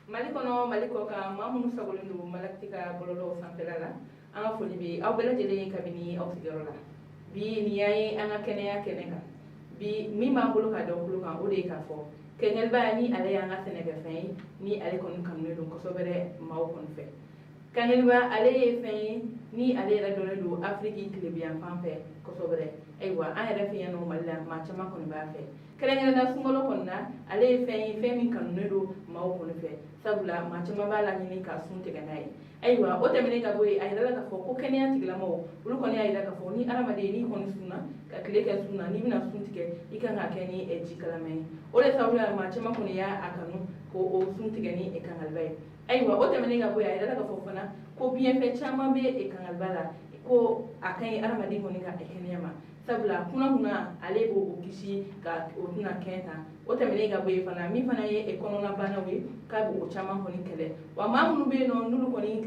Maliko ka mamu sagolundu malaktika bololo sampelala anga foli bi aw bela jele kabini aw sigorola bi niyai anga kenea keneka bi mi mangulu ka dokulu kan ode ka fo kenyel ba ni ale anga senega fay ni ale kon kamne dum ko sobere maw kon fe kenyel ba ale fay ni ale la do afriki klebian pampe ko sobere aywa an era fi yano malla ma chama kon ba fe kenyel na sungolo konna ale fay min kamne do maw kon fe sabula ma chama bala ni ka sunte ganai aywa o temene ka boy ay dala ka fo ko kenya tiglamo ulu ko ni ay dala ka fo ni aramade ni kon sunna ka kile ka sunna ni bina suntike ikan ha keni e jikalame o le sabula ma chama ko ni ya akanu ko o suntike ni e kan albay aywa o temene ka boy ay dala ka fo fana ko bien fait chama be e kan albala ko akan aramade ko ni ka e kenya ma sabula kuna ale bo o kisi ka o tuna kenta o temene ga boy fana mi fana ye e kono na bana we ka bo o chama ko ni kele wa mamunu be no nulu ko ni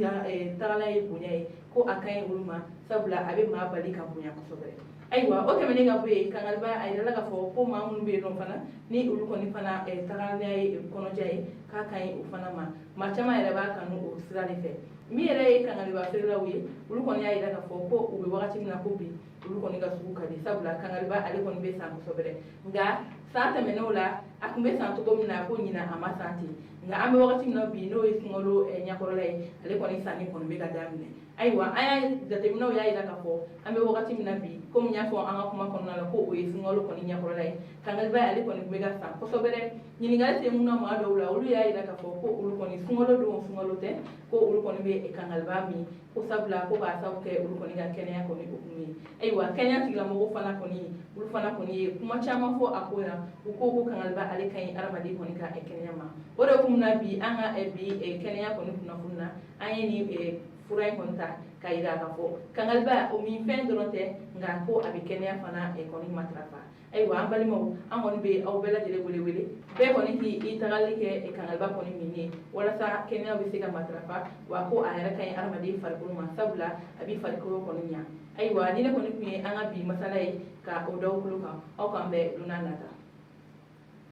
tagala ye bunya ko akan uluma sabula abe ma bali ka bunya ko sobere aywa o temene ga boy kan alba ay dala ga fo ko mamunu be no fana ni ulu ko ni fana tagala ye kono jay ka kan o fana ma chama ere ba kanu o sirale fe mi ere kan alba ferla we ulu ko ni ay dala ga fo ko o be wakati na ko bi ulu ko ni ga suka di sabula kan alba ale ko ni be sa ko sobere nga sata menola akumbe santo gomna ko nyina amasante nga ambe wakati mino bi no isngolo nyakorolay ale ko ni sani ko be ga damne aywa aya date mino ya ila ka fo ambe wakati mina bi ko nya fo anga kuma ko na ko o isngolo ko ni nyakorolay kangal ba ale ko ni be ga sa ko sobere nyini ngal te muno ma do la ulu ya ila ka fo ko ulu ko ni sngolo do sngolo te ko ulu ko ni be e kangal ba mi ko sabla ko ba sa ke ulu ko ni ga kenya ko ni ko mi aywa kenya tigla mo ko fana ko ni ulu fana ko ni kuma chama fo akoya ko kangal ba ale kay aramadi ko ni ka e kenya ma woro kumna bi anga e bi e kenya ko ni kuna funna ayeni e furay konta kayida ka fo kangal ba o mi fen dronte nga ko abi kenya fana e ko ni matrafa aywa ambali mo amon be aw bela dele wele be ko ni ki itagali ke e kangal ba ko ni minni wala sa kenya bi siga matrafa wa ko ayara kay aramadi farko ma sabla abi farko ko ni nya aywa ni ko ni anga bi masala ka o daw kuluka o kambe lunanata